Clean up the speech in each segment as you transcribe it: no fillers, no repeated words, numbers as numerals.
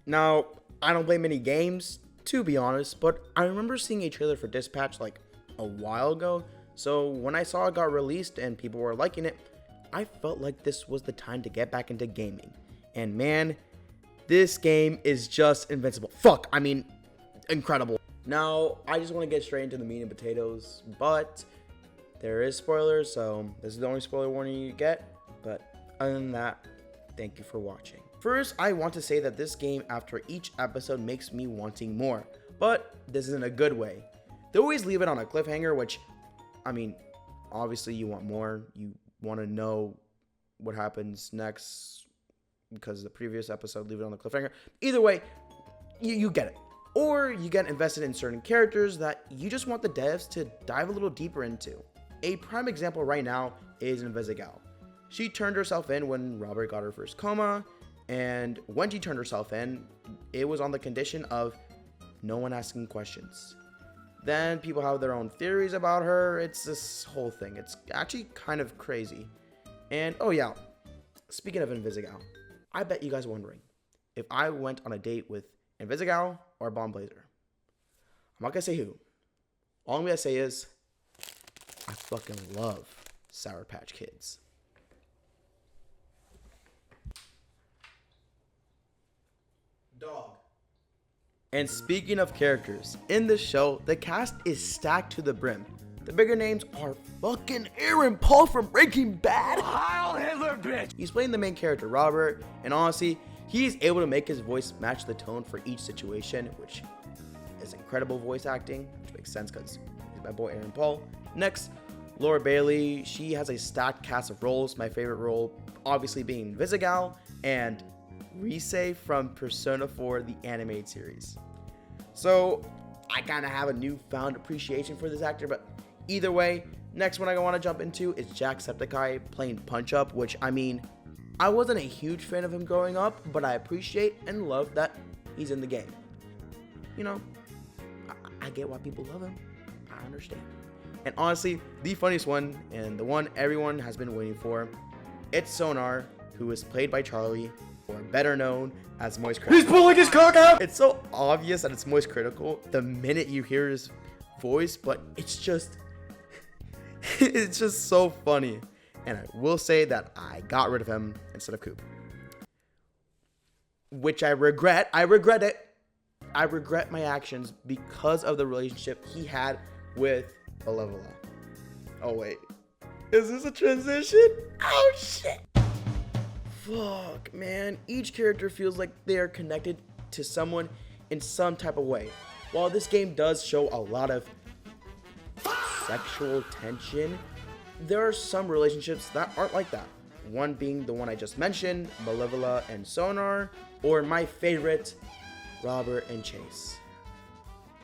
Now, I don't play many games, to be honest, but I remember seeing a trailer for Dispatch like a while ago, so when I saw it got released and people were liking it, I felt like this was the time to get back into gaming. And man, this game is just invincible. Incredible. Now, I just want to get straight into the meat and potatoes, but there is spoilers, so this is the only spoiler warning you get. But other than that, thank you for watching. First, I want to say that this game after each episode makes me wanting more, but this is in a good way. They always leave it on a cliffhanger, which, obviously you want more. You want to know what happens next because the previous episode leave it on the cliffhanger. Either way, you get it. Or you get invested in certain characters that you just want the devs to dive a little deeper into. A prime example right now is Invincible. She turned herself in when Robert got her first coma, and when she turned herself in, it was on the condition of no one asking questions. Then people have their own theories about her. It's this whole thing. It's actually kind of crazy. And oh yeah, speaking of Invincible, I bet you guys are wondering if I went on a date with Invincible or Bomb Blazer. I'm not gonna say who. All I'm gonna say is I fucking love Sour Patch Kids. Dog. And speaking of characters, in this show, the cast is stacked to the brim. The bigger names are fucking Aaron Paul from Breaking Bad. Heil Hitler, bitch! He's playing the main character, Robert, and honestly, he's able to make his voice match the tone for each situation, which is incredible voice acting, which makes sense because he's my boy Aaron Paul. Next, Laura Bailey. She has a stacked cast of roles. My favorite role, obviously, being Invincible, and Rise from Persona 4, the animated series. So, I kind of have a newfound appreciation for this actor, but either way, next one I want to jump into is Jacksepticeye playing Punch Up, which, I wasn't a huge fan of him growing up, but I appreciate and love that he's in the game. I get why people love him. I understand. And honestly, the funniest one, and the one everyone has been waiting for, it's Sonar, who is played by Charlie, or better known as Moist Critical. He's pulling his cock out! It's so obvious that it's Moist Critical the minute you hear his voice, but it's just so funny. And I will say that I got rid of him instead of Coop, which I regret. I regret it. I regret my actions because of the relationship he had with Malevola. Oh wait, is this a transition? Oh shit. Fuck, man. Each character feels like they are connected to someone in some type of way. While this game does show a lot of sexual tension, there are some relationships that aren't like that. One being the one I just mentioned, Malevola and Sonar, or my favorite, Robert and Chase.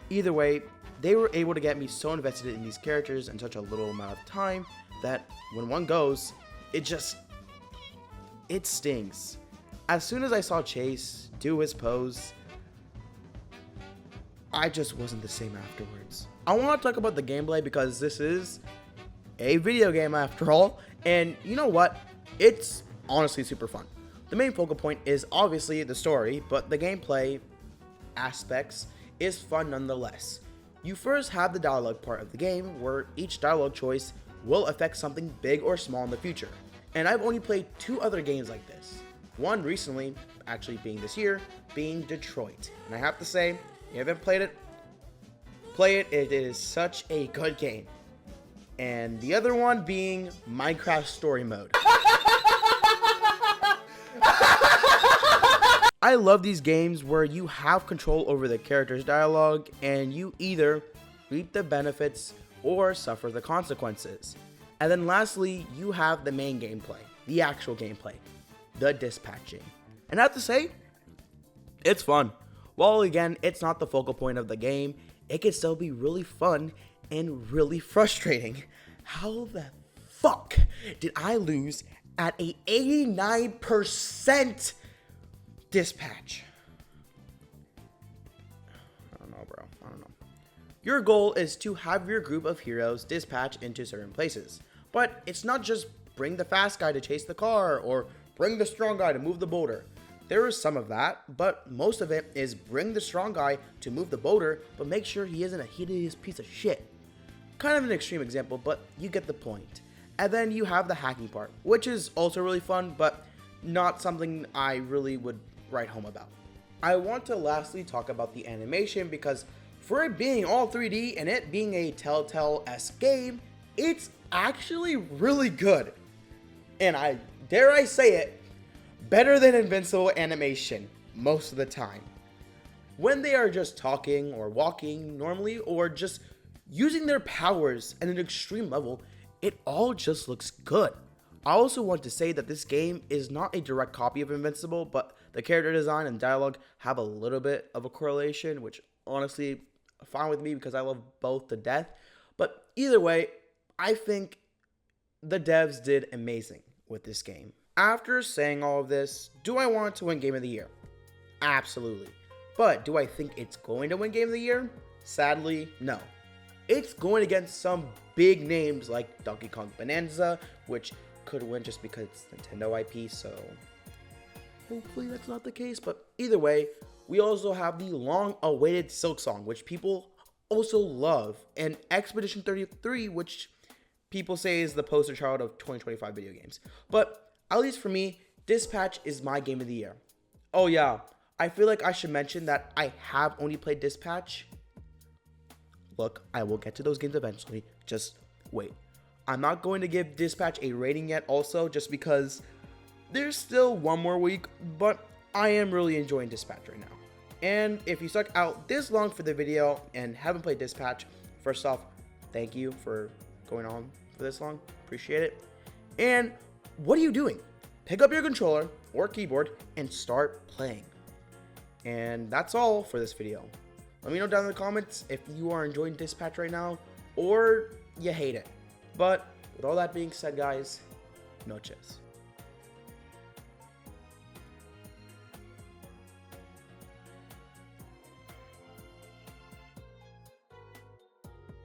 Either way, they were able to get me so invested in these characters in such a little amount of time that when one goes, it stings. As soon as I saw Chase do his pose, I just wasn't the same afterwards. I want to talk about the gameplay because this is a video game after all, and you know what? It's honestly super fun. The main focal point is obviously the story, but the gameplay aspects is fun nonetheless. You first have the dialogue part of the game, where each dialogue choice will affect something big or small in the future. And I've only played 2 other games like this. One recently, actually being this year, being Detroit. And I have to say, if you haven't played it, play it. It is such a good game. And the other one being Minecraft Story Mode. I love these games where you have control over the character's dialogue and you either reap the benefits or suffer the consequences. And then lastly, you have the main gameplay, the actual gameplay, the dispatching. And I have to say, it's fun. While again, it's not the focal point of the game, it can still be really fun and really frustrating. How the fuck did I lose at a 89% dispatch? I don't know, bro. I don't know. Your goal is to have your group of heroes dispatch into certain places. But it's not just bring the fast guy to chase the car or bring the strong guy to move the boulder. There is some of that, but most of it is bring the strong guy to move the boulder, but make sure he isn't a hideous piece of shit. Kind of an extreme example, but you get the point. And then you have the hacking part, which is also really fun, but not something I really would write home about. I want to lastly talk about the animation because for it being all 3D and it being a Telltale-esque game, it's actually really good. And dare I say it, better than Invincible animation most of the time. When they are just talking or walking normally or just using their powers at an extreme level, it all just looks good. I also want to say that this game is not a direct copy of Invincible, but the character design and dialogue have a little bit of a correlation, which honestly, fine with me because I love both to death. But either way, I think the devs did amazing with this game. After saying all of this, do I want it to win Game of the Year? Absolutely. But do I think it's going to win Game of the Year? Sadly, no. It's going against some big names like Donkey Kong Bonanza, which could win just because it's Nintendo IP, so hopefully that's not the case. But either way, we also have the long-awaited Silk Song, which people also love, and Expedition 33, which people say is the poster child of 2025 video games. But at least for me, Dispatch is my Game of the Year. Oh yeah, I feel like I should mention that I have only played Dispatch. Look, I will get to those games eventually, just wait. I'm not going to give Dispatch a rating yet also, just because there's still one more week, but I am really enjoying Dispatch right now. And if you stuck out this long for the video and haven't played Dispatch, first off, thank you for going on for this long, appreciate it. And what are you doing? Pick up your controller or keyboard and start playing. And that's all for this video. Let me know down in the comments if you are enjoying Dispatch right now or you hate it. But with all that being said, guys, noches.